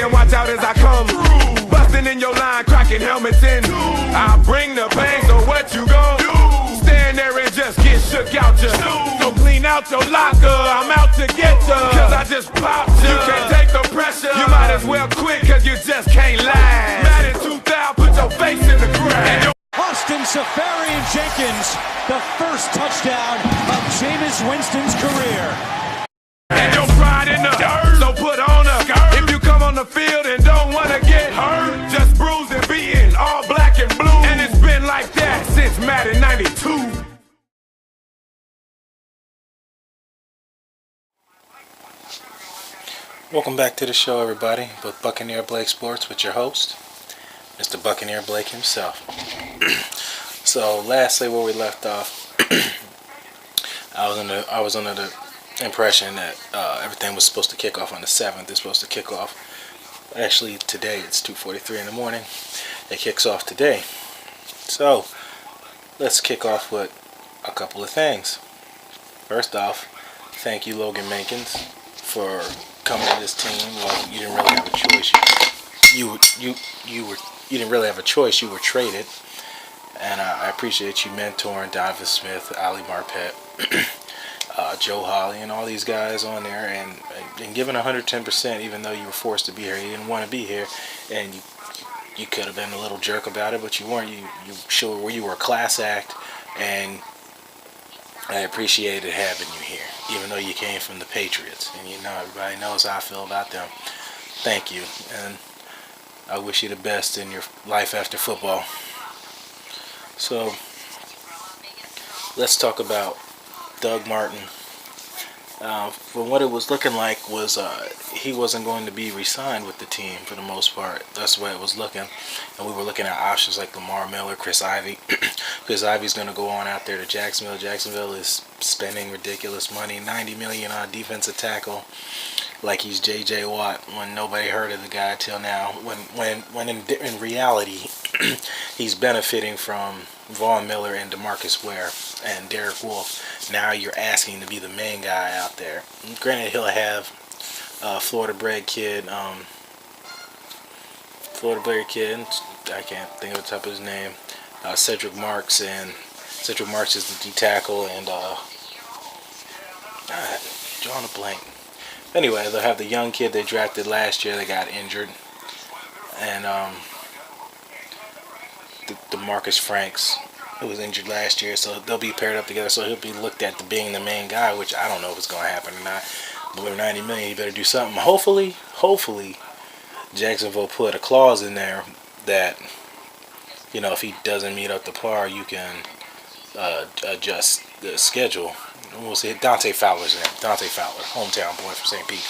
and watch out as I come through. Busting in your line, cracking helmets in. I bring the bang, so what you gon' do? Stand there and just get shook out ya. So clean out your locker, I'm out to get ya. Cause I just popped ya. You can't take the pressure. You might as well quit cause you just can't last. Madden 2000, put your face in the grass. Austin Safarian-Jenkins, the first touchdown of Jameis Winston's career. And your pride in the dirt, so put on a skirt. If you come on the field and don't wanna get hurt, just bruise and beaten, all black and blue. And it's been like that since Madden 92. Welcome back to the show, everybody, with Buccaneer Blake Sports with your host, Mr. Buccaneer Blake himself. So, lastly, where we left off, I was under the impression that everything was supposed to kick off on the 7th. It's supposed to kick off, actually, today. It's 2:43 in the morning. It kicks off today. So, let's kick off with a couple of things. First off, thank you, Logan Mankins, for coming to this team. Well, you didn't really have a choice. You didn't really have a choice. You were traded, and I appreciate you mentoring Donovan Smith, Ali Marpet, Joe Holly, and all these guys on there, and giving 110%, even though you were forced to be here. You didn't want to be here, and you could have been a little jerk about it, but you weren't. You showed where you were a class act, and I appreciated having you here, even though you came from the Patriots, and you know everybody knows how I feel about them. Thank you, and I wish you the best in your life after football. So, let's talk about Doug Martin. From what it was looking like was he wasn't going to be re-signed with the team for the most part. That's the way it was looking. And we were looking at options like Lamar Miller, Chris Ivey. Chris Ivey's going to go on out there to Jacksonville. Jacksonville is spending ridiculous money, $90 million on defensive tackle, like he's J.J. Watt, when nobody heard of the guy till now. When in reality, he's benefiting from Von Miller and DeMarcus Ware and Derek Wolfe. Now you're asking to be the main guy out there. Granted, he'll have Florida-bred kid. I can't think of the top of his name. Cedric Marks, and Cedric Marks is the D tackle, and drawing a blank. Anyway, they'll have the young kid they drafted last year that got injured, and the Marcus Franks, who was injured last year, so they'll be paired up together. So he'll be looked at to being the main guy, which I don't know if it's going to happen or not. But with $90 million, you better do something. Hopefully, Jacksonville put a clause in there that, you know, if he doesn't meet up to par, you can adjust the schedule. And we'll see. Dante Fowler's name. Dante Fowler, hometown boy from St. Pete.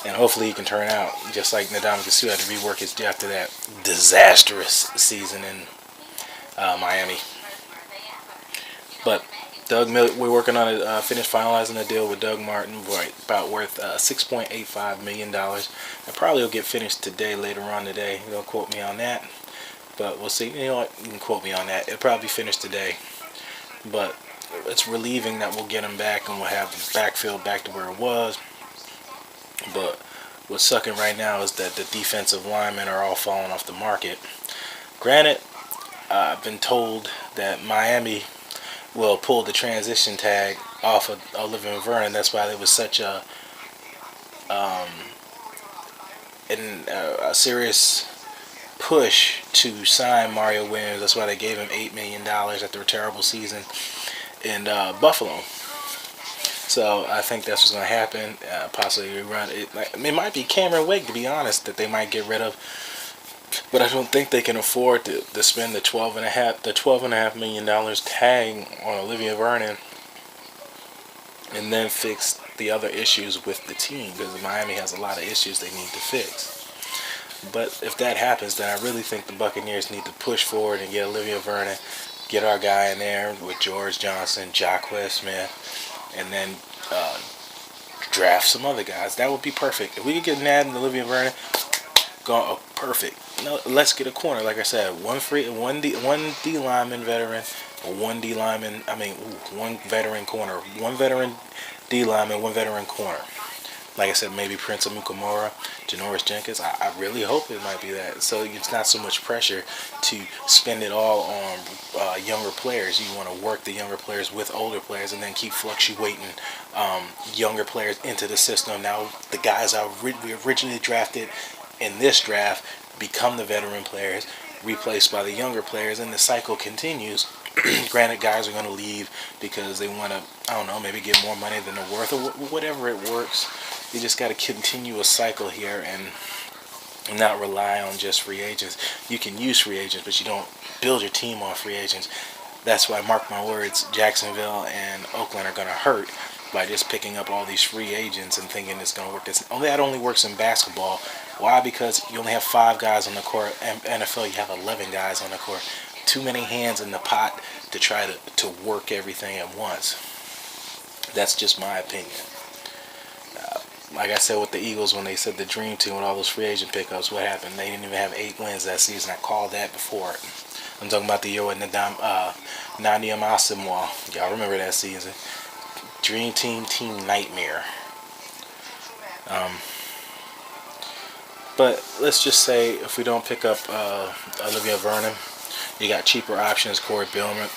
And hopefully he can turn out just like Ndamukong Suh had to rework his after that disastrous season in Miami. But Doug Miller, we're working on it. Finished finalizing a deal with Doug Martin, about worth $6.85 million. It probably will get finished today, later on today. Don't quote me on that, but we'll see. You know what? You can quote me on that. It'll probably be finished today, but it's relieving that we'll get him back and we'll have the backfield back to where it was. But what's sucking right now is that the defensive linemen are all falling off the market. Granted, I've been told that Miami will pull the transition tag off of Olivier Vernon. That's why there was such a serious push to sign Mario Williams. That's why they gave him $8 million after a terrible season in Buffalo. So I think that's what's going to happen. Possibly rerun it. It might be Cameron Wake, to be honest, that they might get rid of. But I don't think they can afford to spend the $12.5 million tag on Olivier Vernon and then fix the other issues with the team, because Miami has a lot of issues they need to fix. But if that happens, then I really think the Buccaneers need to push forward and get Olivier Vernon, get our guy in there with George Johnson, Jacquez Smith, and then draft some other guys. That would be perfect. If we could get Nad and Olivier Vernon, perfect. No, let's get a corner. Like I said, one D lineman veteran, one veteran corner, one veteran D lineman, one veteran corner. Like I said, maybe Prince Amukamara, Janoris Jenkins. I really hope it might be that. So it's not so much pressure to spend it all on younger players. You want to work the younger players with older players and then keep fluctuating younger players into the system. Now the guys we originally drafted in this draft become the veteran players, replaced by the younger players, and the cycle continues. Granted, guys are going to leave because they want to, I don't know, maybe get more money than they're worth, or whatever it works. You just got to continue a cycle here and not rely on just free agents. You can use free agents, but you don't build your team on free agents. That's why, mark my words, Jacksonville and Oakland are going to hurt by just picking up all these free agents and thinking it's going to work. That only works in basketball. Why? Because you only have 5 guys on the court. NFL, you have 11 guys on the court. Too many hands in the pot to try to work everything at once. That's just my opinion. Like I said with the Eagles, when they said the dream team with all those free agent pickups, what happened? They didn't even have 8 wins that season. I called that before. I'm talking about the year with Nadia Asamoah. Y'all remember that season? Dream team nightmare. But let's just say if we don't pick up Olivia Vernon, you got cheaper options. Corey Bierman,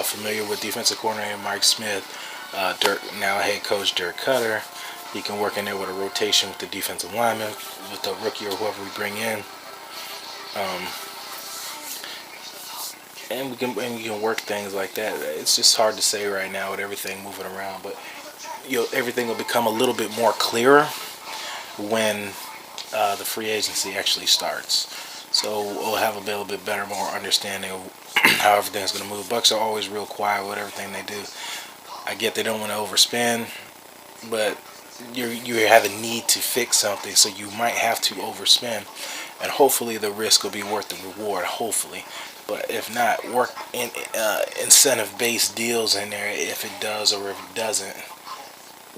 familiar with defensive coordinator Mike Smith, now head coach Dirk Cutter. He can work in there with a rotation with the defensive lineman, with the rookie or whoever we bring in. And we can work things like that. It's just hard to say right now with everything moving around, but everything will become a little bit more clearer when the free agency actually starts. So we'll have a little bit better, more understanding of how everything's going to move. Bucks are always real quiet with everything they do. I get they don't want to overspend, but you have a need to fix something, so you might have to overspend, and hopefully the risk will be worth the reward. Hopefully, but if not, work in incentive-based deals in there if it does or if it doesn't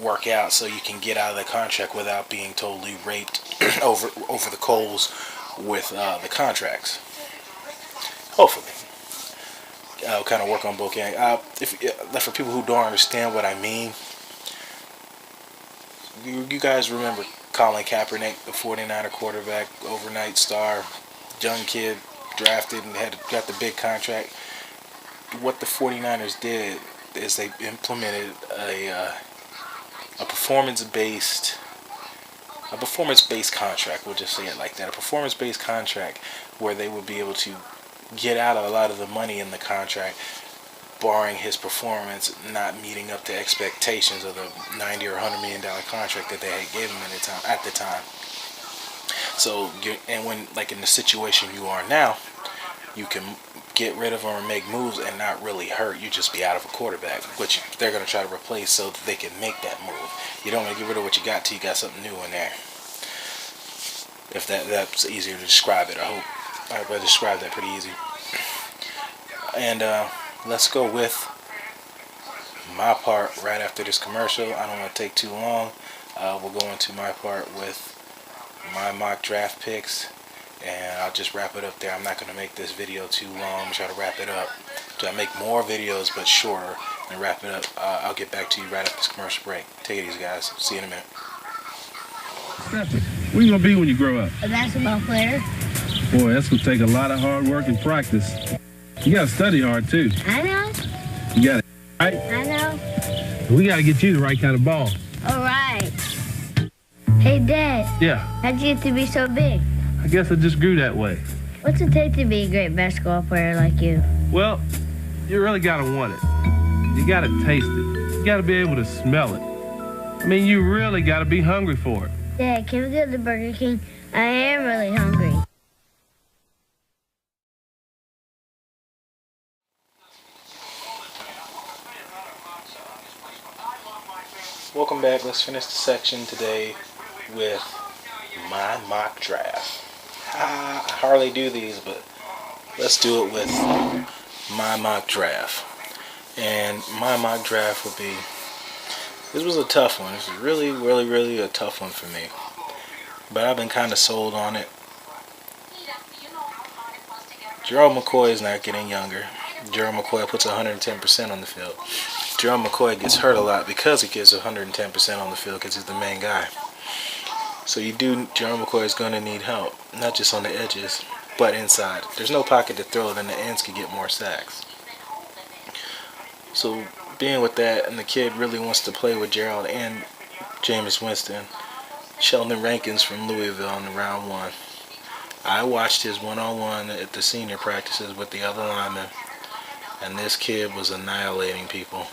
work out, so you can get out of the contract without being totally raped over the coals with the contracts. Hopefully. I'll kind of work on both ends. For people who don't understand what I mean, you guys remember Colin Kaepernick, the 49er quarterback, overnight star, young kid, drafted and got the big contract. What the 49ers did is they implemented a performance-based contract. We'll just say it like that. A performance-based contract where they would be able to get out of a lot of the money in the contract, barring his performance not meeting up to expectations of the $90 or $100 million contract that they had given him at the time. So, when, like in the situation you are now, you can get rid of them or make moves and not really hurt. You just be out of a quarterback, which they're going to try to replace so that they can make that move. You don't want to get rid of what you got till you got something new in there. If that's easier to describe it, I hope I described that pretty easy. And let's go with my part right after this commercial. I don't want to take too long. We'll go into my part with my mock draft picks, and I'll just wrap it up there. I'm not going to make this video too long. I'm going to try to wrap it up. Try to make more videos but shorter and wrap it up. I'll get back to you right after this commercial break. Take it easy, guys. See you in a minute. What are you going to be when you grow up? A basketball player. Boy, that's going to take a lot of hard work and practice. You got to study hard, too. I know. You got it, right? I know. We got to get you the right kind of ball. All right. Hey, Dad. Yeah. How'd you get to be so big? I guess I just grew that way. What's it take to be a great basketball player like you? Well, you really got to want it. You got to taste it. You got to be able to smell it. I mean, you really got to be hungry for it. Dad, can we go to Burger King? I am really hungry. Welcome back. Let's finish the section today with my mock draft. I hardly do these, but let's do it with my mock draft. And my mock draft would be, this was a tough one. This was really, really, really a tough one for me. But I've been kind of sold on it. Gerald McCoy is not getting younger. Gerald McCoy puts 110% on the field. Jerome McCoy gets hurt a lot because he gives 110% on the field because he's the main guy. So Jerome McCoy is going to need help, not just on the edges, but inside. There's no pocket to throw, then the ends could get more sacks. So being with that, and the kid really wants to play with Gerald and Jameis Winston, Sheldon Rankins from Louisville in round 1. I watched his one-on-one at the senior practices with the other linemen, and this kid was annihilating people.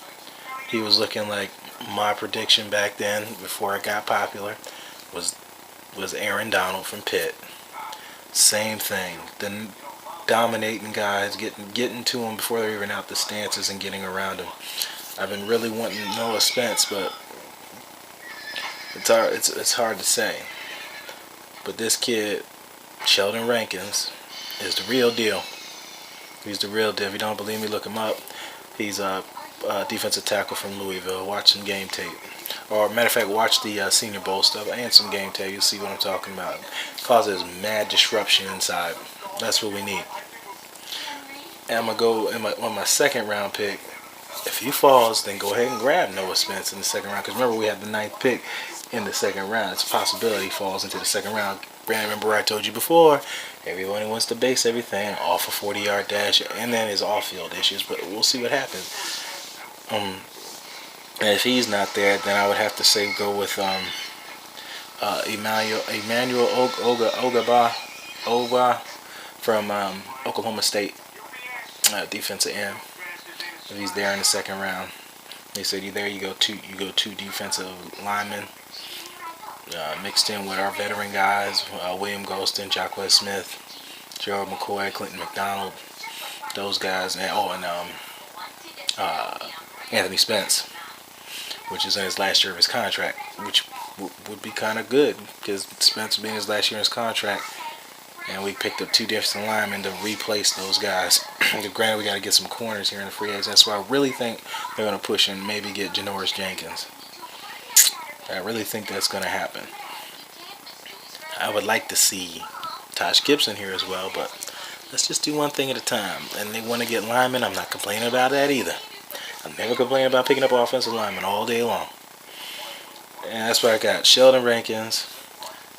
He was looking like my prediction back then, before it got popular, was Aaron Donald from Pitt. Same thing. The dominating guys, getting to him before they're even out the stances and getting around him. I've been really wanting Noah Spence, but it's hard to say. But this kid, Sheldon Rankins, is the real deal. He's the real deal. If you don't believe me, look him up. He's a defensive tackle from Louisville. Watch some game tape. Or, matter of fact, watch the Senior Bowl stuff and some game tape. You'll see what I'm talking about. It causes mad disruption inside. That's what we need. And I'm going to go on my second round pick. If he falls, then go ahead and grab Noah Spence in the second round. Because remember, we had the 9th pick in the second round. It's a possibility he falls into the second round. Remember I told you before, everyone wants to base everything off a 40-yard dash and then his off-field issues. But we'll see what happens. And if he's not there, then I would have to say go with Emmanuel Ogba from Oklahoma State, defensive end. If he's there in the second round, they said you go two defensive linemen mixed in with our veteran guys, William Golston, Jacquez Smith, Gerald McCoy, Clinton McDonald, those guys, and Anthony Spence, which is in his last year of his contract, which would be kind of good because Spence will be in his last year of his contract, and we picked up 2 defensive linemen to replace those guys. Granted, we got to get some corners here in the free agents. That's why I really think they're going to push and maybe get Janoris Jenkins. I really think that's going to happen. I would like to see Tosh Gibson here as well, but let's just do one thing at a time. And they want to get linemen. I'm not complaining about that either. I'm never complaining about picking up offensive linemen all day long. And that's what I got. Sheldon Rankins,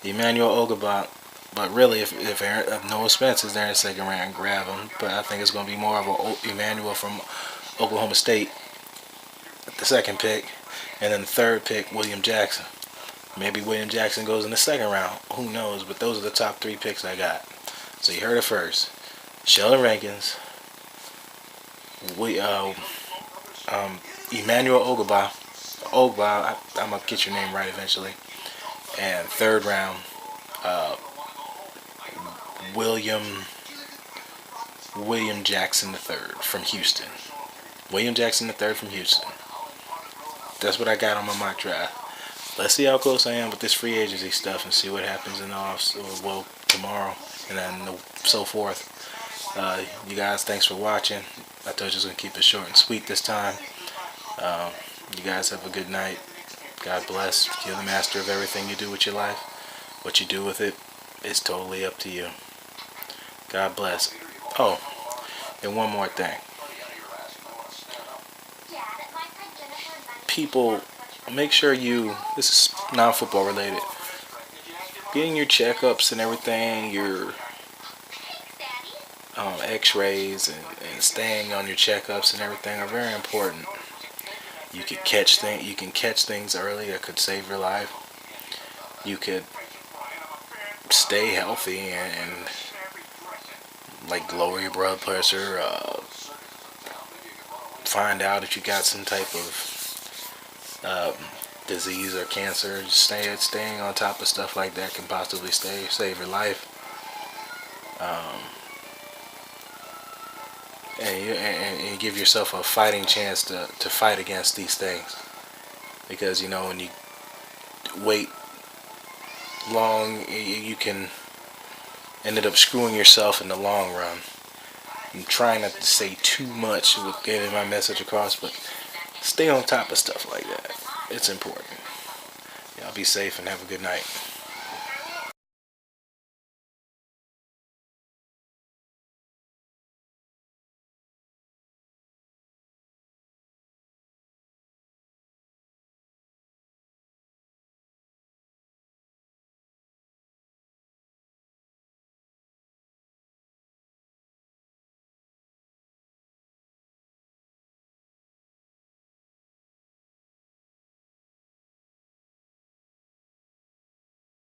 Emmanuel Ogba. But really, if Noah Spence is there in the second round, grab him. But I think it's going to be more of a Emmanuel from Oklahoma State at the second pick. And then the third pick, William Jackson. Maybe William Jackson goes in the second round. Who knows? But those are the top 3 picks I got. So you heard it first. Sheldon Rankins, Emmanuel Ogba. I'm going to get your name right eventually. And third round, William Jackson III from Houston. William Jackson III from Houston. That's what I got on my mock draft. Let's see how close I am with this free agency stuff and see what happens in the tomorrow and then so forth. You guys, thanks for watching. I told you I was going to keep it short and sweet this time. You guys have a good night. God bless. You're the master of everything you do with your life. What you do with it is totally up to you. God bless. Oh, and one more thing. People, make sure this is non-football related, getting your checkups and everything, your x-rays and staying on your checkups and everything are very important. You can catch things early that could save your life. You could stay healthy and like lower your blood pressure, find out if you got some type of disease or cancer. Just staying on top of stuff like that can possibly save your life. And you give yourself a fighting chance to fight against these things, because when you wait long, you can end up screwing yourself in the long run. I'm trying not to say too much with getting my message across, but stay on top of stuff like that. It's important. Y'all be safe and have a good night.